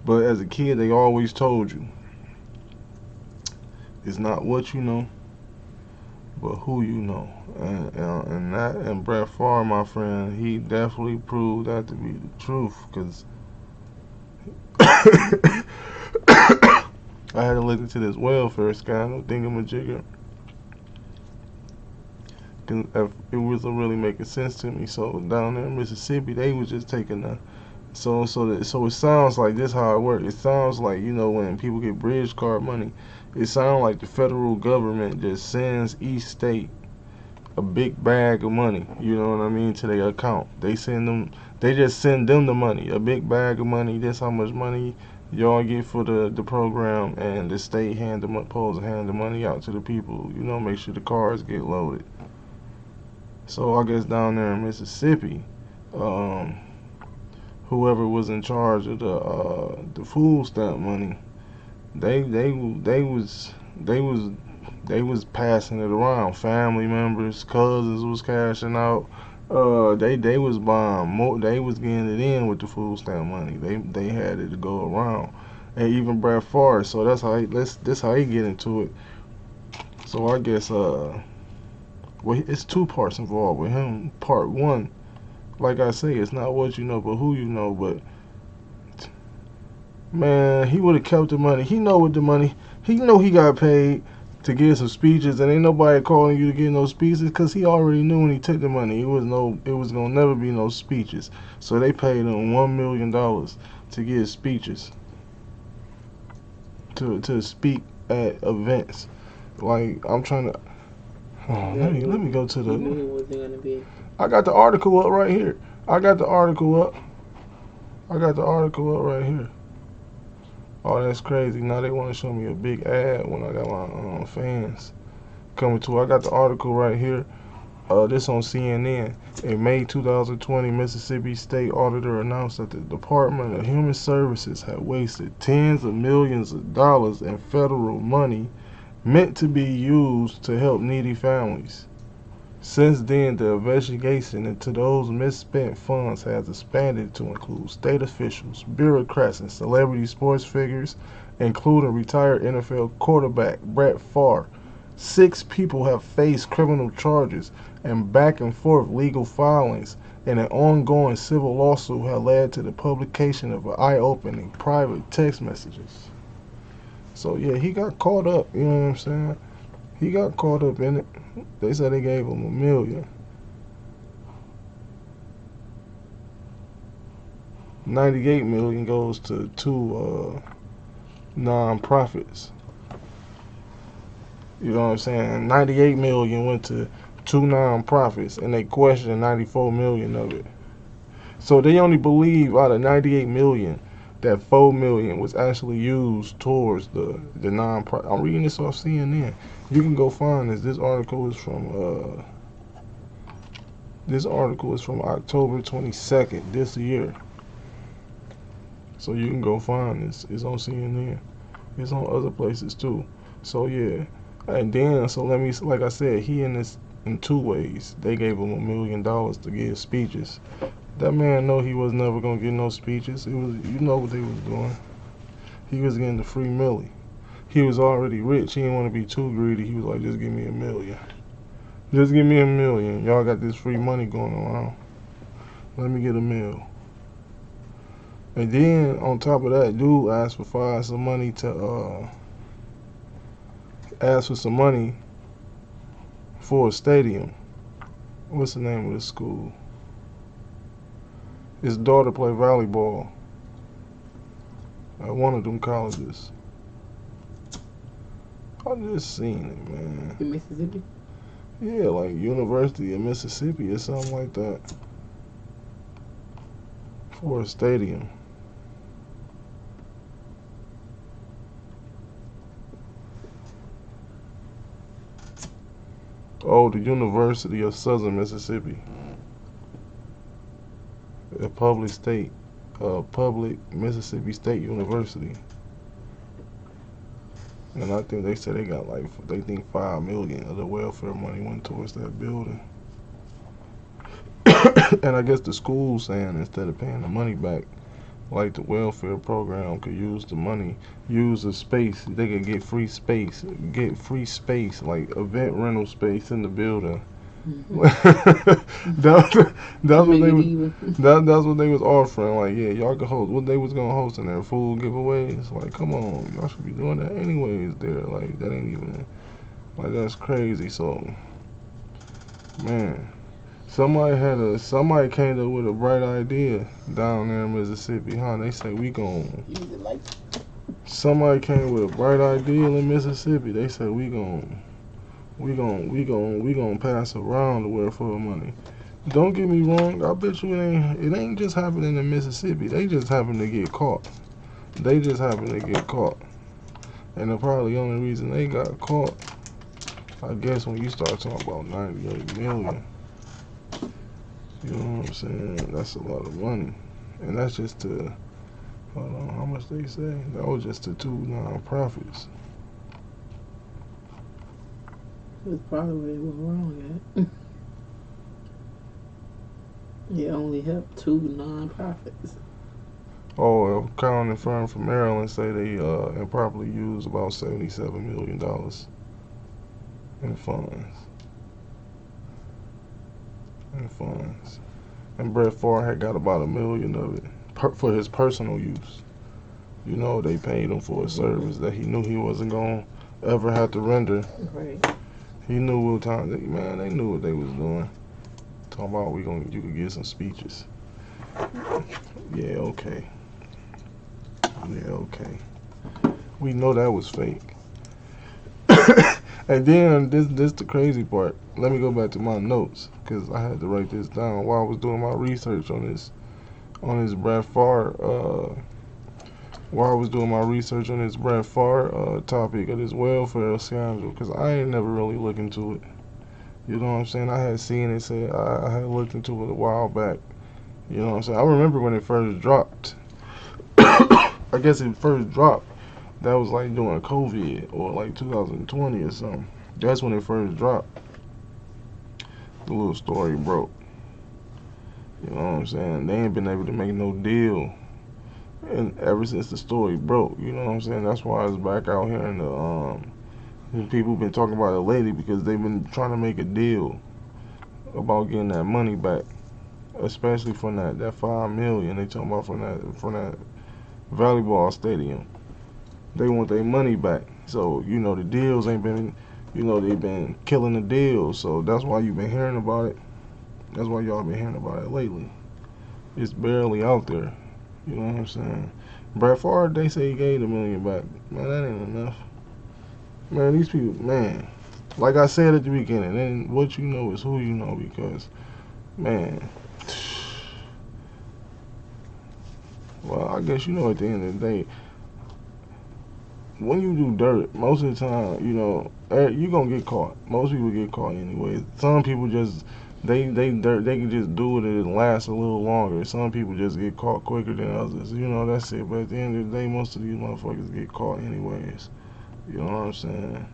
But as a kid, they always told you it's not what you know, but who you know. And Brett Favre, my friend, he definitely proved that to be the truth. Cause I had to look into this welfare scandal, thingamajigger. Cause it wasn't really making sense to me. So down there in Mississippi, they was just taking the so it sounds like this how it works. It sounds like, you know, when people get bridge card money, it sounds like the federal government just sends each state a big bag of money, you know what I mean, to their account. They just send them the money, a big bag of money. This how much money y'all get for the program, and the state supposed to hand the money out to the people, you know, make sure the cars get loaded. So I guess down there in Mississippi, whoever was in charge of the food stamp money, they they they was they was passing it around. Family members, cousins was cashing out. They was buying more. They was getting it in with the food stamp money. They had it to go around, and even Brett Favre. So this how he get into it. So I guess well, it's two parts involved with him. Part one, like I say, it's not what you know, but who you know. But man, he would have kept the money. He know what the money. He know he got paid to give some speeches, and ain't nobody calling you to give no speeches because he already knew when he took the money. It was gonna never be no speeches. So they paid him $1 million to give speeches, to speak at events. Like I'm trying to. Oh, let me go to the. Knew he wasn't gonna be. I got the article up right here. I got the article up right here. Oh, that's crazy. Now they want to show me a big ad when I got my fans coming to. I got the article right here. This on CNN. In May 2020, Mississippi State Auditor announced that the Department of Human Services had wasted tens of millions of dollars in federal money meant to be used to help needy families. Since then, the investigation into those misspent funds has expanded to include state officials, bureaucrats, and celebrity sports figures, including retired NFL quarterback Brett Favre. 6 people have faced criminal charges, and back and forth legal filings and an ongoing civil lawsuit have led to the publication of eye-opening private text messages. So yeah, he got caught up, you know what I'm saying? He got caught up in it. They said they gave him $1 million. 98 million goes to 2 non-profits. You know what I'm saying? 98 million went to 2 non-profits, and they questioned 94 million of it. So they only believe out of 98 million that 4 million was actually used towards the non-profit. I'm reading this off CNN. You can go find this. This article is from October 22nd this year. So you can go find this. It's on CNN. It's on other places too. So yeah. And then like I said, he in this in 2 ways. They gave him $1 million to give speeches. That man know he was never gonna get no speeches. It was, you know what they was doing. He was getting the free millie. He was already rich. He didn't want to be too greedy. He was like, just give me $1 million. Just give me $1 million. Y'all got this free money going around. Let me get $1 million. And then on top of that, dude asked for some money for a stadium. What's the name of the school? His daughter played volleyball at one of them colleges. I just seen it, man. In Mississippi? Yeah, like University of Mississippi or something like that. For a stadium. Oh, the University of Southern Mississippi. A public Mississippi State University. And I think they said they think 5 million of the welfare money went towards that building. And I guess the school's saying instead of paying the money back, like the welfare program could use the money, use the space. They could get free space, like event rental space in the building. that, that's what they was, that's what they was offering. Like, yeah, y'all could host. What they was gonna host in there? Food giveaways. Like, come on, y'all should be doing that anyways. There, like, that ain't even like that's crazy. So, man. Somebody came up with a bright idea down there in Mississippi, huh? They say we gon' somebody came with a bright idea in Mississippi. They said we gon' pass around the welfare money. Don't get me wrong, I bet you it ain't just happening in Mississippi. They just happen to get caught. They just happen to get caught. And the probably only reason they got caught, I guess, when you start talking about 98 million. You know what I'm saying? That's a lot of money. And that's just to, hold on, how much they say? That was just to 2 nonprofits. That's probably where they were wrong at. It only helped 2 nonprofits. Oh, a accounting firm from Maryland say they improperly used about $77 million in funds. And Brett Favre had got about $1 million of it for his personal use. You know, they paid him for a service that he knew he wasn't going to ever have to render. Right. He knew what time, man, they knew what they was doing. Talking about you could get some speeches. Yeah, okay. We know that was fake. And then this the crazy part. Let me go back to my notes because I had to write this down while I was doing my research on this Brett Favre. While I was doing my research on this Brett Favre topic of this welfare scandal, because I ain't never really looked into it. You know what I'm saying? I had seen it. Said I had looked into it a while back. You know what I'm saying? I remember when it first dropped. I guess it first dropped. That was like during COVID or like 2020 or something. That's when it first dropped. The little story broke. You know what I'm saying? They ain't been able to make no deal. And ever since the story broke, you know what I'm saying? That's why it's back out here in the people been talking about it lately because they've been trying to make a deal about getting that money back. Especially from that $5 million they talking about from that volleyball stadium. They want their money back. So, you know, the deals ain't been, you know, they've been killing the deals. So that's why you've been hearing about it. That's why y'all been hearing about it lately. It's barely out there. You know what I'm saying? Brett Favre, they say he gave $1 million back. Man, that ain't enough. Man, these people, man, like I said at the beginning, then what you know is who you know because, man, well, I guess you know at the end of the day, when you do dirt, most of the time, you know, you gonna get caught. Most people get caught anyway. Some people just they can just do it and it lasts a little longer. Some people just get caught quicker than others. You know, that's it. But at the end of the day, most of these motherfuckers get caught anyways. You know what I'm saying?